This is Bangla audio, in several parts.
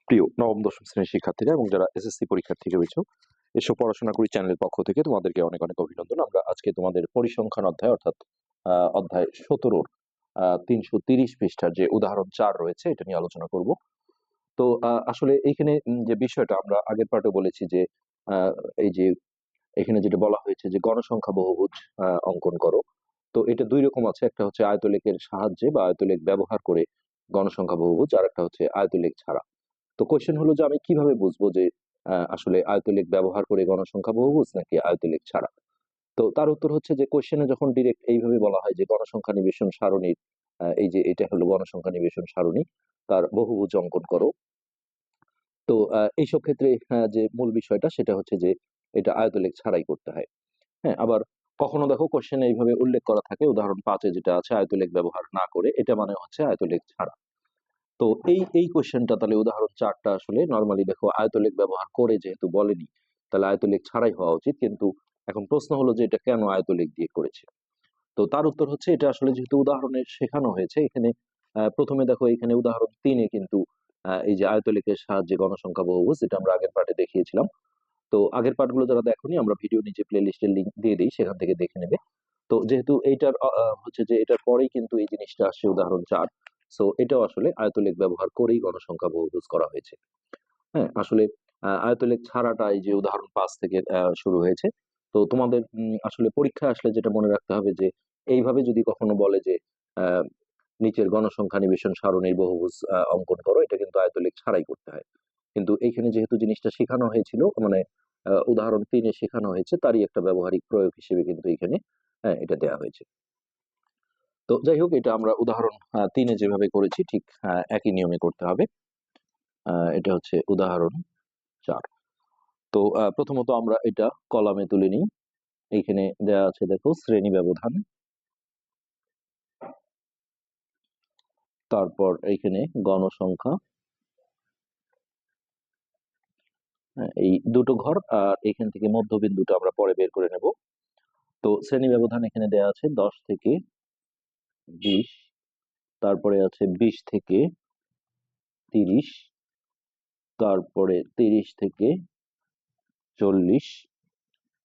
প্রিয় নবম দশম শ্রেণীর শিক্ষার্থীরা এবং যারা এসএসসি পরীক্ষার্থী রয়েছে, এসব পড়াশোনা করি চ্যানেলের পক্ষ থেকে তোমাদেরকে অনেক অনেক অভিনন্দন। আমরা আজকে তোমাদের পরিসংখ্যান অধ্যায় অর্থাৎ অধ্যায় 17 330 পৃষ্ঠার যে উদাহরণ 4 রয়েছে এটা নিয়ে আলোচনা করব। তো আসলে এইখানে যে বিষয়টা আমরা আগের পার্টে বলেছি যে আহ, এই যে এখানে যেটা বলা হয়েছে যে গণসংখ্যা বহুভুজ অঙ্কন করো। তো এটা দুই রকম আছে, একটা হচ্ছে আয়তলেখের সাহায্যে বা আয়তলেখ ব্যবহার করে গণসংখ্যা বহুভুজ, আর একটা হচ্ছে আয়তলেখ ছাড়া। তো কোয়েশ্চেন হলো যে আমি কিভাবে বুঝবো যে আসলে আয়তলেখ ব্যবহার করে গণসংখ্যা বহুভুজ নাকি আয়তলেখ ছাড়া। তো তার উত্তর হচ্ছে যে কোয়েশ্চেনে যখন ডিরেক্ট এইভাবে বলা হয় যে গণসংখ্যা নিবেশন সারণীর এই যে এটা হলো গণসংখ্যা নিবেশন সারণী, তার বহুভুজ অঙ্কন করো। তো এইসব ক্ষেত্রে যে মূল বিষয়টা সেটা হচ্ছে যে এটা আয়তলেখ ছাড়াই করতে হয়। হ্যাঁ, আবার কখনো দেখো কোশ্চেনে এইভাবে উল্লেখ করা থাকে, উদাহরণ 5-এ যেটা আছে আয়তলেখ ব্যবহার না করে, এটা মানে হচ্ছে আয়তলেখ ছাড়া। তো এই কোশ্চেনটা তাহলে উদাহরণ 4টা আসলে নরমালি দেখো আয়তলেখ ব্যবহার করে যেহেতু বলেনি, তাহলে আয়তলেখ ছাড়াই হওয়া উচিত। কিন্তু এখন প্রশ্ন হলো যে এটা কেন আয়তলেখ দিয়ে করেছে। তো তার উত্তর হচ্ছে এটা আসলে যেহেতু উদাহরণে শেখানো হয়েছে এখানে প্রথমে দেখো এখানে উদাহরণ 3-এ কিন্তু এই যে আয়তলেখের সাহায্যে গণসংখ্যা বহুভুজ, যেটা আমরা আগের পার্টে দেখিয়েছিলাম। তো আগের পার্টগুলো যারা দেখোনি আমরা ভিডিও নিচে প্লে লিস্টের লিঙ্ক দিয়ে দিই, সেখান থেকে দেখে নেবে। তো যেহেতু এইটার হচ্ছে যে এটার পরেই কিন্তু এই জিনিসটা আসছে উদাহরণ 4, সো এটাও আসলে আয়তলেখ ব্যবহার করেই গণসংখ্যা বহুভুজ করা হয়েছে। হ্যাঁ, আসলে আয়তলেখ ছাড়াটা এই যে উদাহরণ 5 থেকে শুরু হয়েছে। তো তোমাদের আসলে পরীক্ষা আসলে যেটা মনে রাখতে হবে যে এইভাবে যদি কখনো বলে যে আহ, নিচের গণসংখ্যা নিবেশন সারণীর বহুভুজ অঙ্কন করো, এটা কিন্তু আয়তলেখ ছাড়াই করতে হয়। কিন্তু এইখানে যেহেতু জিনিসটা শেখানো হয়েছিল, মানে উদাহরণ 3-এ শেখানো হয়েছে, তারই একটা ব্যবহারিক প্রয়োগ হিসেবে কিন্তু এখানে এটা দেওয়া হয়েছে। তো যাই হোক, এটা আমরা উদাহরণ 3-এ যেভাবে করেছি ঠিক একই নিয়মে করতে হবে। এটা হচ্ছে উদাহরণ 4। তো প্রথমত আমরা এটা কলামে তুলে নিই। এইখানে দেয়া আছে দেখো শ্রেণী ব্যবধান, তারপর এইখানে গণসংখ্যা, হ্যাঁ, এই দুটো ঘর, আর এখান থেকে মধ্যবিন্দুটা আমরা পরে বের করে নেব। তো শ্রেণী ব্যবধান এখানে দেয়া আছে 10 থেকে 20, তারপরে আছে 20 থেকে 30, তারপরে 30 থেকে 40,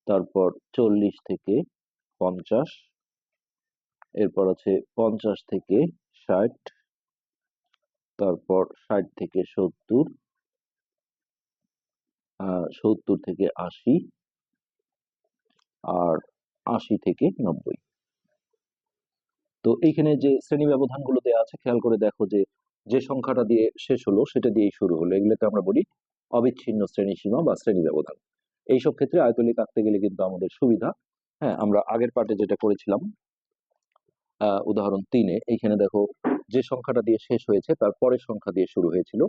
তারপর 40 থেকে 50, এরপর আছে 50 থেকে 60, তারপর 60 থেকে 70, 70 থেকে 80, আর 80 থেকে 90। তো এইখানে যে শ্রেণী ব্যবধান গুলো দেওয়া আছে খেয়াল করে দেখো যে যে সংখ্যাটা দিয়ে শেষ হলো সেটা দিয়েই শুরু হলো, এগুলোকে আমরা বলি অবিচ্ছিন্ন শ্রেণী সীমা বা শ্রেণী ব্যবধান। এইসব ক্ষেত্রে আয়তলেখ আঁকতে গেলে কিন্তু আমাদের সুবিধা। হ্যাঁ, আমরা আগের পার্টে যেটা করেছিলাম উদাহরণ 3-এ, এইখানে দেখো যে সংখ্যাটা দিয়ে শেষ হয়েছে তার পরের সংখ্যা দিয়ে শুরু হয়েছিল,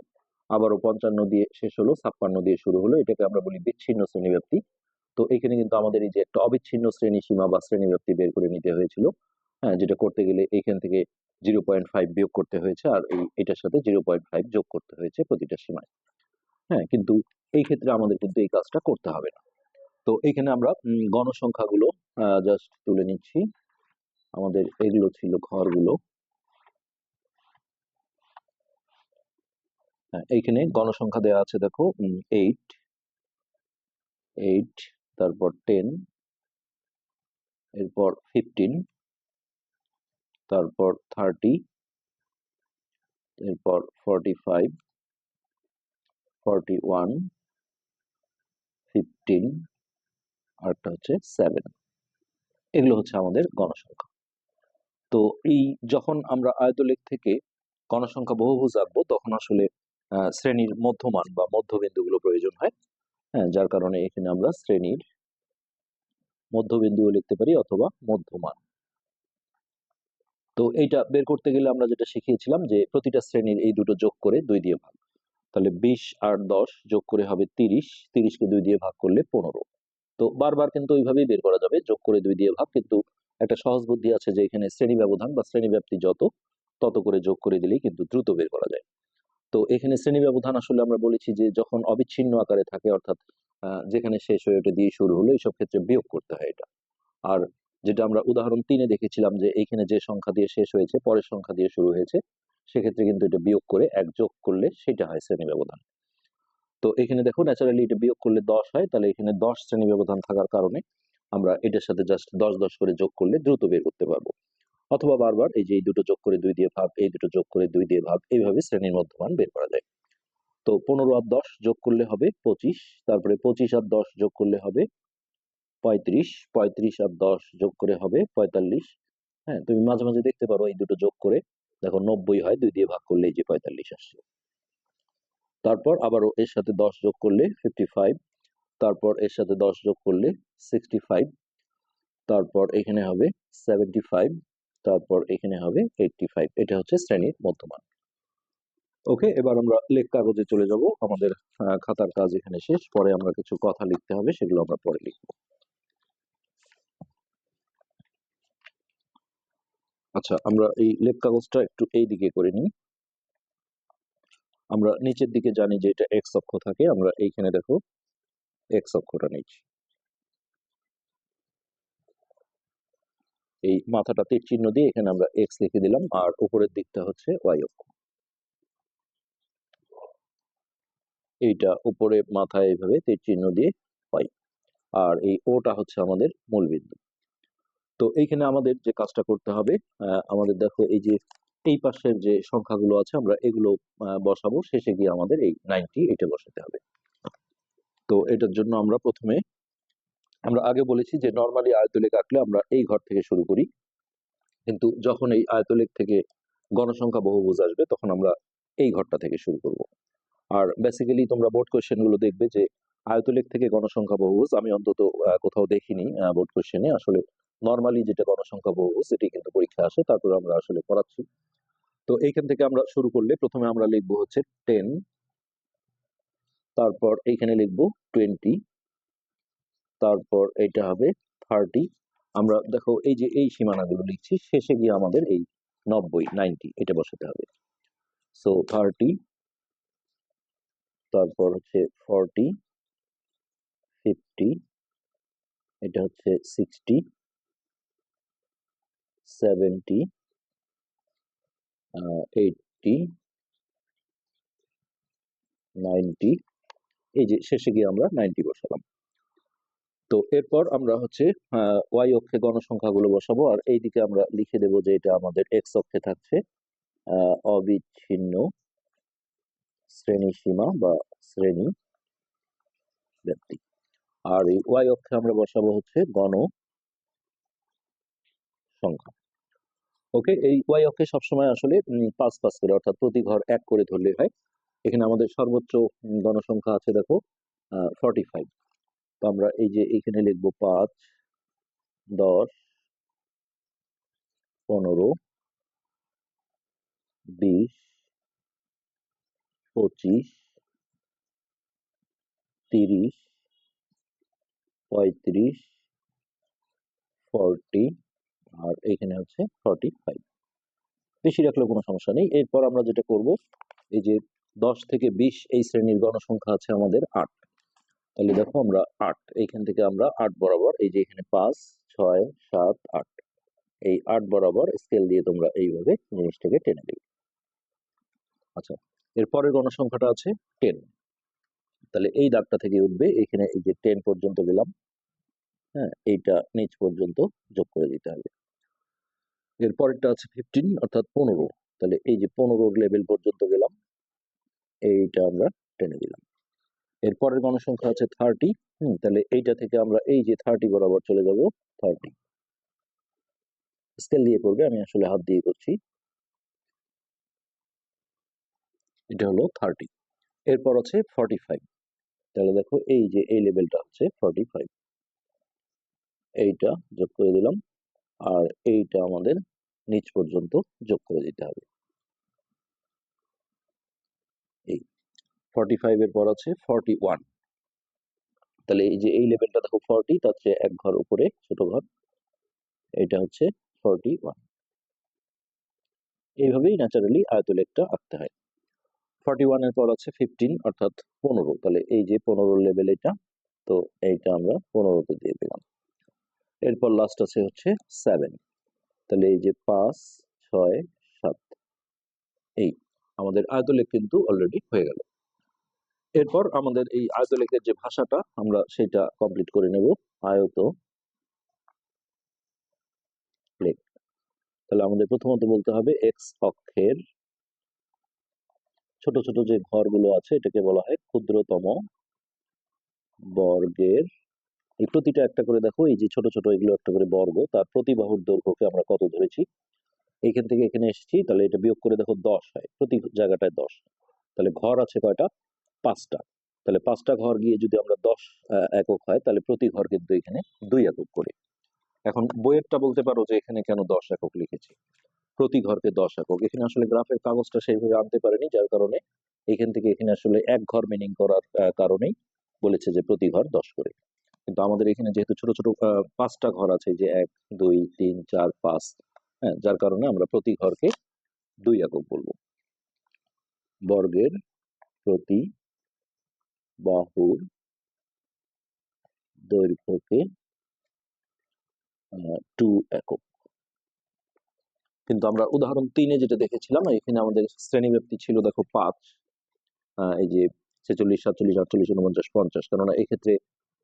আবারও 55 দিয়ে শেষ হলো, 56 দিয়ে শুরু হলো, এটাকে আমরা বলি বিচ্ছিন্ন শ্রেণীব্যাপ্তি। তো এখানে কিন্তু আমাদের এই যে একটা অবিচ্ছিন্ন শ্রেণী সীমা বা শ্রেণীব্যাপ্তি বের করে নিতে হয়েছিল। হ্যাঁ, যেটা করতে গেলে এখান থেকে 0.5 বিয়োগ করতে হয়েছে, আর এটার সাথে 0.5 যোগ করতে হয়েছে প্রতিটা সীমায়। হ্যাঁ, কিন্তু এই ক্ষেত্রে আমাদের কিন্তু এই কাজটা করতে হবে না। তো এখানে আমরা গণসংখ্যাগুলো জাস্ট তুলে নিচ্ছি। আমাদের এগুলো ছিল ঘরগুলো। হ্যাঁ, এইখানে গণসংখ্যা দেওয়া আছে দেখো 8, 8, তারপর 10, এরপর 15, তারপর 30, এরপর 45, 41, 15, আরটা হচ্ছে 7। এগুলো হচ্ছে আমাদের গণসংখ্যা। তো এই যখন আমরা আয়তলেখ থেকে গণসংখ্যা বহুভুজ আঁকবো তখন আসলে শ্রেণীর মধ্যমান বা মধ্যবিন্দুগুলো প্রয়োজন হয়। হ্যাঁ, যার কারণে এখানে আমরা শ্রেণীর মধ্যবিন্দুও লিখতে পারি অথবা মধ্যমান। তো এইটা বের করতে গেলে আমরা যেটা শিখিয়েছিলাম যে প্রতিটা শ্রেণীর এই দুটো যোগ করে 2 দিয়ে ভাগ, তাহলে 20 আর 10 যোগ করে হবে 30, 30কে 2 দিয়ে ভাগ করলে 15। তো বারবার কিন্তু ওইভাবেই বের করা যাবে, যোগ করে 2 দিয়ে ভাগ, কিন্তু একটা সহজ বুদ্ধি আছে যে এখানে শ্রেণী ব্যবধান বা শ্রেণী ব্যাপ্তি যত, তত করে যোগ করে দিলেই কিন্তু দ্রুত বের করা যায়। তো এখানে শ্রেণী ব্যবধান আসলে আমরা বলেছি যে যখন অবিচ্ছিন্ন আকারে থাকে, অর্থাৎ যেখানে শেষ হয়ে ওটা দিয়ে শুরু হলো, এইসব ক্ষেত্রে বিয়োগ করতে হয় এটা। আর যেটা আমরা উদাহরণ 3-এ দেখেছিলাম যে এইখানে যে সংখ্যা দিয়ে শেষ হয়েছে পরের সংখ্যা দিয়ে শুরু হয়েছে, সেক্ষেত্রে কিন্তু এটা বিয়োগ করে 1 যোগ করলে সেটা হয় শ্রেণী ব্যবধান। তো এখানে দেখো ন্যাচারালি এটা বিয়োগ করলে 10 হয়, তাহলে এখানে 10 শ্রেণী ব্যবধান থাকার কারণে আমরা এটার সাথে জাস্ট 10 করে যোগ করলে দ্রুত বের করতে পারবো। অথবা বারবার এই যে এই দুটো যোগ করে 2 দিয়ে ভাগ, এই দুটো যোগ করে 2 দিয়ে ভাগ, এইভাবে শ্রেণীর মধ্যমান বের করা যায়। তো 15 আর 10 যোগ করলে হবে 25, তারপরে 25 আর 10 যোগ করলে হবে 35, 35 আর 10 যোগ করে হবে 45। হ্যাঁ, তুমি মাঝে মাঝে দেখতে পারো এই দুটো যোগ করে দেখো 90 হয়, 2 দিয়ে ভাগ করলে এই যে 45 আসছে। তারপর আবারও এর সাথে 10 যোগ করলে 55, তারপর এর সাথে 10 যোগ করলে 65, তারপর এখানে হবে 75, তারপর এখানে হবে 85। এটা হচ্ছে শ্রেণীর মধ্যমান। ওকে, এবার আমরা লেখ কাগজে চলে যাব। আমাদের খাতার কাজ এখানে শেষ। পরে আমরা কিছু কথা লিখতে হবে, সেগুলো আমরা পরে লিখব। আচ্ছা, আমরা এই লেখ কাগজটা একটু এই দিকে করে নিই। আমরা নিচের দিকে জানি যে এটা এক্স অক্ষ থাকে, আমরা এইখানে দেখো এক্স অক্ষটা নিচ্ছি। এই মাথাটা তীর চিহ্ন দিয়ে এখানে আমরা এক্স লিখে দিলাম, আর উপরের দিকটা হচ্ছে ওয়াই অক্ষ। এইটা উপরে মাথায় এইভাবে তীর চিহ্ন দিয়ে ওয়াই, আর এই ওটা হচ্ছে আমাদের মূল বিন্দু। তো এইখানে আমাদের যে কাজটা করতে হবে, আমাদের দেখো এই যে এই পাশের যে সংখ্যাগুলো আছে আমরা এগুলো বসাবো, শেষে গিয়ে আমাদের এই 90 এটা বসাতে হবে। তো এটার জন্য আমরা প্রথমে, আমরা আগে বলেছি যে নর্মালি আয়তলেখ আঁকলে আমরা এই ঘর থেকে শুরু করি, কিন্তু যখন এই আয়তলেখ থেকে গণসংখ্যা বহুভুজ আসবে তখন আমরা এই ঘরটা থেকে শুরু করব। আর বেসিক্যালি তোমরা বোর্ড কোশ্চেন গুলো দেখবে যে আয়তলেখ থেকে গণসংখ্যা বহুভুজ আমি অন্তত কোথাও দেখিনি বোর্ড কোশ্চেনে। আসলে নর্মালি যেটা গণসংখ্যা বহুভুজ সেটি কিন্তু পরীক্ষা আসে, তারপর আমরা আসলে পড়াচ্ছি। তো এইখান থেকে আমরা শুরু করলে প্রথমে আমরা লিখবো হচ্ছে 10, তারপর এইখানে লিখবো 20, তারপর এটা হবে 30। আমরা দেখো এই যে এই সীমানাগুলো লিখছি, শেষে গিয়ে আমাদের এই 90 এটা বসাতে হবে। সো 30, তারপর হচ্ছে 40, 50, এটা হচ্ছে 60, 70, 80, 90, এই যে শেষে গিয়ে আমরা 90 বসালাম। তো এরপর আমরা হচ্ছে ওয়াই অক্ষে গণসংখ্যাগুলো বসাবো, আর এইদিকে আমরা লিখে দেবো যে এটা আমাদের এক্স অক্ষে থাকছে অবিচ্ছিন্ন শ্রেণী সীমা বা শ্রেণী ব্যাপ্তি, আর এই ওয়াই অক্ষে আমরা বসাবো হচ্ছে গণ সংখ্যা। ওকে, এই ওয়াই অক্ষে সবসময় আসলে 5 করে, অর্থাৎ প্রতি ঘর 1 করে ধরলে হয়। এখানে আমাদের সর্বোচ্চ গণসংখ্যা আছে দেখো 45। তো আমরা এই যে এখানে লিখবো 5, 10, 15, 20, 25, 30, 35, 40, আর এখানে হচ্ছে 45। বেশি রাখলেও কোনো সমস্যা নেই। এরপর আমরা যেটা করব, এই যে 10 থেকে 20 এই শ্রেণীর গণসংখ্যা আছে আমাদের 8। তাহলে দেখো আমরা 8, এইখান থেকে আমরা 8 বরাবর, এই যে এখানে 5, 6, 7, 8, এই 8 বরাবর স্কেল দিয়ে তোমরা এইভাবে জিনিসটাকে টেনে দেবে। আচ্ছা, এরপরের গণসংখ্যাটা আছে 10। তাহলে এই দাগটা থেকে উঠবে, এখানে এই যে 10 পর্যন্ত গেলাম, হ্যাঁ, এইটা নিচ পর্যন্ত যোগ করে দিতে হবে। এরপরেরটা আছে 15, অর্থাৎ 15। তাহলে এই যে 15 লেভেল পর্যন্ত গেলাম, এইটা আমরা টেনে দিলাম। এরপরের গণসংখ্যা আছে 30। তাহলে এইটা থেকে আমরা এই যে 30 বরাবর চলে যাব। 30 স্কেল দিয়ে করবে, আমি আসলে হাত দিয়ে করছি। এটা হলো 30। এরপর আছে 45। তাহলে দেখো এই যে এই লেভেলটা হচ্ছে 45, এইটা যোগ করে দিলাম, আর এইটা আমাদের নিচ পর্যন্ত যোগ করে দিতে হবে। এই 45 এর পর আছে 41। তাহলে এই যে এই লেভেলটা দেখো 40, তার চেয়ে এক ঘর উপরে ছোট ঘর, এটা হচ্ছে 41। এইভাবেই ন্যাচারালি আয়তলেখটা আঁকতে হয়। 41 এর পর আছে 15, অর্থাৎ 15। তাহলে এই যে 15 লেভেল এটা, তো এইটা আমরা 15তে দিয়ে দিলাম। এরপর লাস্ট আছে হচ্ছে 7। তাহলে এই যে 5, 6, 7, এই আমাদের আয়তলেখ কিন্তু অলরেডি হয়ে গেল। এরপর আমাদের এই আয়তলেখের যে ভাষাটা আমরা সেটা কমপ্লিট করে নেব। আয়ত লেখ, তাহলে আমাদের প্রথমত বলতে হবে এক্স অক্ষের ছোট ছোট যে ঘরগুলো আছে এটাকে বলা হয় ক্ষুদ্রতম বর্গের। এই প্রতিটা একটা করে দেখো, এই যে ছোট ছোট এগুলো একটা করে বর্গ, তার প্রতি বাহুর দৈর্ঘ্যকে আমরা কত ধরেছি, এইখান থেকে এখানে এসেছি, তাহলে এটা বিয়োগ করে দেখো 10 হয়, প্রতি জায়গাটায় 10। তাহলে ঘর আছে কয়টা? 5টা। তাহলে 5টা ঘর গিয়ে যদি আমরা 10 একক হয়, তাহলে প্রতি ঘর কিন্তু এখানে 2 একক করে। এখন বইয়েরটা বলতে পারো যে এখানে কেন 10 একক লিখেছি, প্রতি ঘরকে 10 একক। এখানে আসলে গ্রাফের কাগজটা সেইভাবে আনতে পারেনি, যার কারণে এখান থেকে এখানে আসলে এক ঘর মিনিং করার কারণেই বলেছে যে প্রতি ঘর 10 করে। কিন্তু আমাদের এখানে যেহেতু ছোট ছোট 5টা ঘর আছে, যে 1 2 3 4 5, হ্যাঁ, যার কারণে আমরা প্রতি ঘরকে 2 একক বলবো। বর্গের প্রতি বাহুর দৈর্ঘ্যকে 2 একক। কিন্তু আমরা উদাহরণ 3-এ যেটা দেখেছিলাম, এখানে আমাদের শ্রেণীব্যাপ্তি ছিল দেখো 5, এই যে 46 47 48 49 50, কেননা এক্ষেত্রে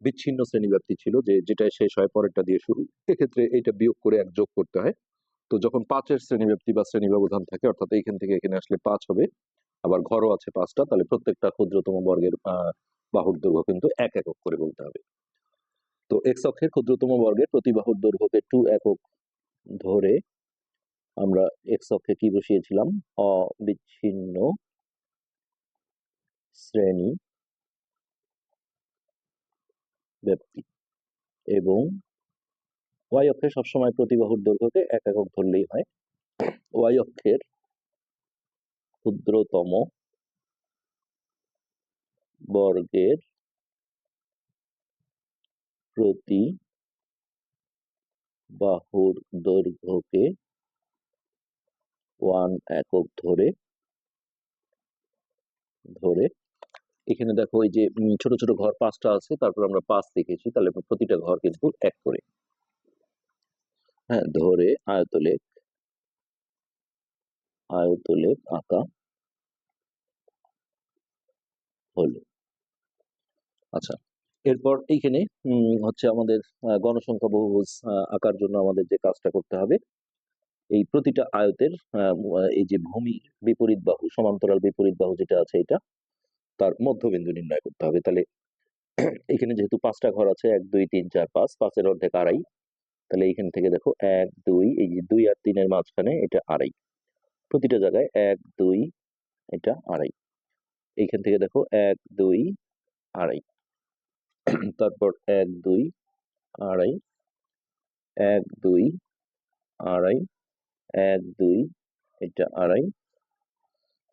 বিচ্ছিন্ন শ্রেণীব্যাপ্তি ছিল, যে যেটায় শেষ হয় পরেরটা দিয়ে শুরু, এক্ষেত্রে এইটা বিয়োগ করে 1 যোগ করতে হয়। তো যখন 5-এর শ্রেণীব্যাপ্তি বা শ্রেণী ব্যবধান থাকে, অর্থাৎ এইখান থেকে এখানে আসলে 5 হবে, আবার ঘরও আছে 5টা, তাহলে প্রত্যেকটা ক্ষুদ্রতম বর্গের বাহুর দৈর্ঘ্য কিন্তু 1 একক করে বলতে হবে। তো এক্স অক্ষের ক্ষুদ্রতম বর্গের প্রতি বাহুর দৈর্ঘ্যকে 2 একক ধরে আমরা এক্স অক্ষে কি বসিয়েছিলাম? অবিচ্ছিন্ন শ্রেণী ব্যাপ্তি। এবং ওয়াই অক্ষে সবসময় প্রতি বাহুর দৈর্ঘ্যকে 1 একক ধরলেই হয়। ওয়াই অক্ষের ক্ষুদ্রতম বর্গের প্রতি বাহুর দৈর্ঘ্যকে 1 একক ধরে এখানে দেখো এই যে ছোট ছোট ঘর 5টা আছে, তারপর আমরা 5 লিখেছি, তাহলে প্রতিটা ঘর কিন্তু 1 করে, হ্যাঁ, ধরে আয়তলেখ আঁকা হলো। আচ্ছা, এরপর এইখানে হচ্ছে আমাদের গণসংখ্যা বহুভুজ আঁকার জন্য আমাদের যে কাজটা করতে হবে, এই প্রতিটা আয়তের এই যে ভূমির বিপরীত বাহু, সমান্তরাল বিপরীত বাহু যেটা আছে, এটা তার মধ্যবিন্দু নির্ণয় করতে হবে। তাহলে এখানে যেহেতু 5টা ঘর আছে, 1 2 3 4 5, 5-এর অর্ধেক আড়াই, তাহলে এইখান থেকে দেখো 1 2, এই যে 2 আর 3-এর মাঝখানে এটা আড়াই, প্রতিটা জায়গায় 1 2, এটা আড়াই। এইখান থেকে দেখো 1 2 আড়াই, তারপর 1 2 আড়াই, 1 2 আড়াই, 1 2, এটা আড়াই,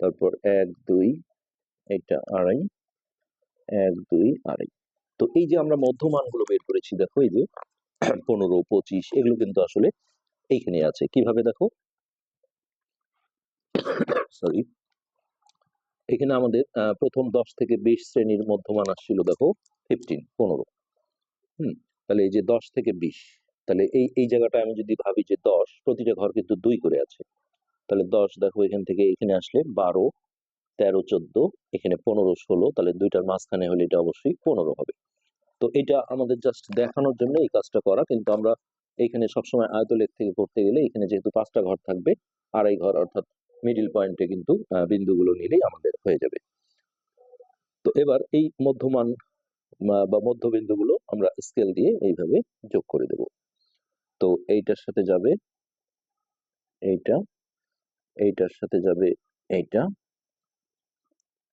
তারপর 1 2, এটা আড়াই, 1 2 আড়াই। তো এই যে আমরা মধ্যমানগুলো বের করেছি, দেখো এই যে 15 25, এগুলো কিন্তু আসলে এইখানে আছে। কিভাবে দেখো, সরি, এখানে আমাদের প্রথম 10 থেকে 20 শ্রেণীর মধ্যমান আসছিল দেখো 15। তাহলে এই যে 10 থেকে 20, তাহলে এই এই জায়গাটা আমি যদি ভাবি যে 10, প্রতিটা ঘর কিন্তু 2 করে আছে, তাহলে 10 দেখো এখান থেকে এখানে আসলে 12 13 14, এখানে 15 16, তাহলে দুইটার মাঝখানে হলে এটা অবশ্যই 15 হবে। তো এটা আমাদের জাস্ট দেখানোর জন্য এই কাজটা করা, কিন্তু আমরা এখানে সবসময় আয়তলেখ থেকে করতে গেলে এখানে যেহেতু 5টা ঘর থাকবে, আড়াই ঘর অর্থাৎ মিডিল পয়েন্টে কিন্তু বিন্দুগুলো নিলেই আমাদের হয়ে যাবে। তো এবার এই মধ্যমান বা মধ্যবিন্দুগুলো আমরা স্কেল দিয়ে এইভাবে যোগ করে দেব। তো এইটার সাথে যাবে এইটা, এইটার সাথে যাবে এইটা,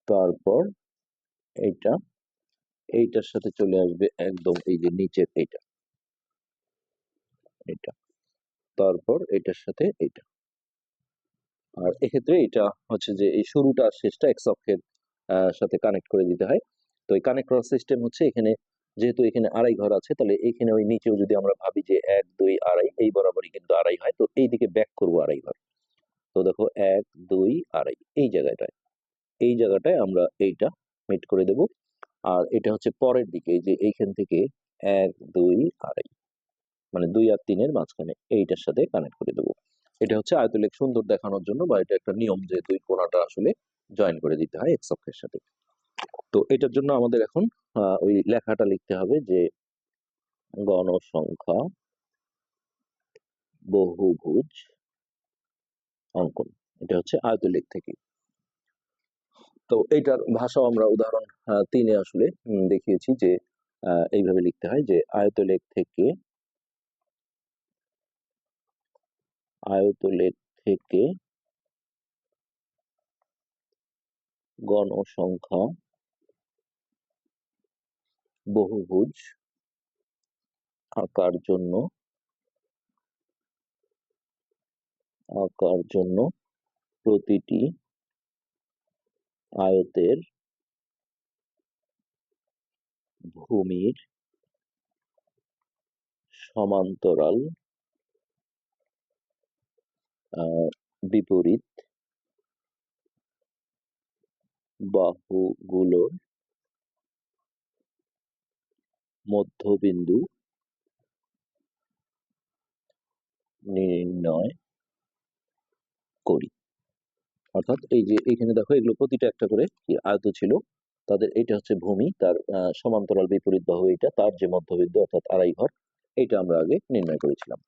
তারপর এইটা, এইটার সাথে চলে আসবে একদম এই যে নিচের এইটা, এটা, তারপর এটার সাথে এইটা। আর এক্ষেত্রে এটা হচ্ছে যে এই শুরুটা আর শেষটা এক্স অক্ষের সাথে কানেক্ট করে দিতে হয়। তো এই কানেক্ট করার সিস্টেম হচ্ছে, এখানে যেহেতু এখানে আড়াই ঘর আছে, তাহলে এখানে ওই নিচেও যদি আমরা ভাবি যে 1 2 আড়াই, এই বরাবরই কিন্তু আড়াই হয়, তো এইদিকে ব্যাক করবো আড়াই ঘর। তো দেখো 1 2 আড়াই, এই জায়গাটায় আমরা এইটা মিট করে দেব। আর এটা হচ্ছে পরের দিকে, এই যে এইখান থেকে 1 2 আড়াই, মানে 2 আর 3-এর মাঝখানে এইটার সাথে কানেক্ট করে দেবো। এটা হচ্ছে আয়তলেখ সুন্দর দেখানোর জন্য, বা এটা একটা নিয়ম যে দুই কোণাটা আসলে জয়েন করে দিতে হয় এক্স অক্ষের সাথে। তো এটার জন্য আমাদের এখন ওই লেখাটা লিখতে হবে যে গণসংখ্যা বহুভুজ অঙ্কন। এটা হচ্ছে আয়তলেখ থেকে। তো এইটার ভাষাও আমরা উদাহরণ 3-এ আসলে দেখিয়েছি যে এইভাবে লিখতে হয় যে আয়তলেখ থেকে গণসংখ্যা বহুভুজ আঁকার জন্য প্রতিটি আয়তের ভূমির সমান্তরাল বিপরীত বাহুগুলোর মধ্যবিন্দু নির্ণয় করি। অর্থাৎ এই যে এখানে দেখো এগুলো প্রতিটা একটা করে কি আয়ত ছিল, তাদের এটা হচ্ছে ভূমি, তার সমান্তরাল বিপরীত বাহু এটা, তার যে মধ্যবিন্দু অর্থাৎ আড়াই ঘর, এটা আমরা আগে নির্ণয় করেছিলাম।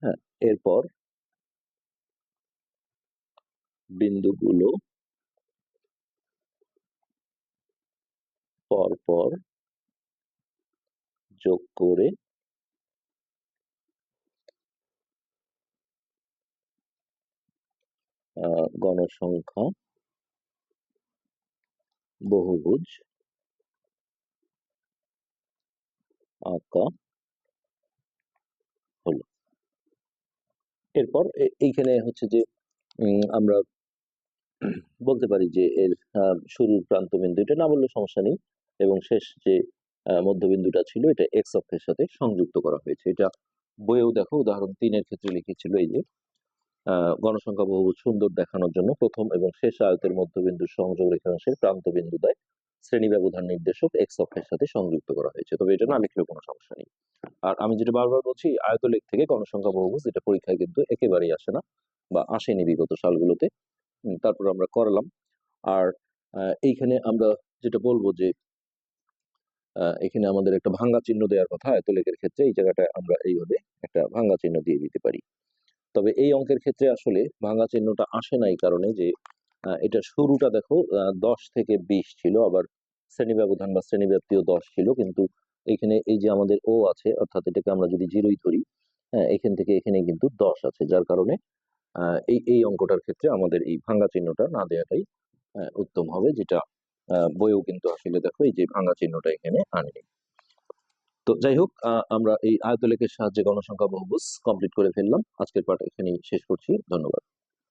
হ্যাঁ, এরপর বিন্দুগুলো পরপর যোগ করে গণসংখ্যা বহুভুজ আঁকা হলো। এরপর এইখানে হচ্ছে যে আমরা বলতে পারি যে এর শুরুর প্রান্ত বিন্দু এটা না বললে সমস্যা নেই, এবং শেষ যে মধ্যবিন্দুটা ছিল এটা এক্স অক্ষের সাথে সংযুক্ত করা হয়েছে। এটা বইয়েও দেখো উদাহরণ 3-এর ক্ষেত্রে লিখেছিল এই যে গণসংখ্যা বহুভুজ সুন্দর দেখানোর জন্য প্রথম এবং শেষ আয়তের মধ্যবিন্দুর সংযোগ রেখাংশের প্রান্ত বিন্দু দ্বয় শ্রেণী ব্যবধান নির্দেশক এক্স অক্ষের সাথে সংযুক্ত করা হয়েছে। তবে এটা না লিখলেও কোনো সমস্যা নেই। আর আমি যেটা বারবার বলছি, আয়তলেখ থেকে গণসংখ্যা বহুভুজ এটা পরীক্ষায় কিন্তু একেবারেই আসে না বা আসেনি বিগত সালগুলোতে। তারপর আমরা করলাম। আর এইখানে আমরা যেটা বলবো যে এখানে আমাদের একটা ভাঙ্গা চিহ্ন দেওয়ার কথা আয়তলেখের ক্ষেত্রে, এই জায়গাটা আমরা এইভাবে একটা ভাঙ্গা চিহ্ন দিয়ে দিতে পারি। তবে এই অঙ্কের ক্ষেত্রে আসলে ভাঙ্গা চিহ্নটা আসে না এই কারণে যে এটা শুরুটা দেখো 10 থেকে 20 ছিল, আবার শ্রেণী ব্যবধান বা শ্রেণীব্যাপ্তিও 10 ছিল, কিন্তু এখানে এই যে আমাদের ও আছে অর্থাৎ এটাকে আমরা যদি 0ই ধরি, হ্যাঁ এখান থেকে এখানে কিন্তু 10 আছে, যার কারণে এই অঙ্কটার ক্ষেত্রে আমাদের এই ভাঙ্গা চিহ্নটা না দেওয়াটাই উত্তম হবে, যেটা বইও কিন্তু আসলে দেখো এই যে ভাঙ্গা চিহ্নটা এখানে আনেনি। তো যাই হোক, আমরা এই আয়তলেখের সাহায্যে গণসংখ্যা বহুভুজ কমপ্লিট করে ফেললাম। আজকের পাঠ এখানেই শেষ করছি। ধন্যবাদ।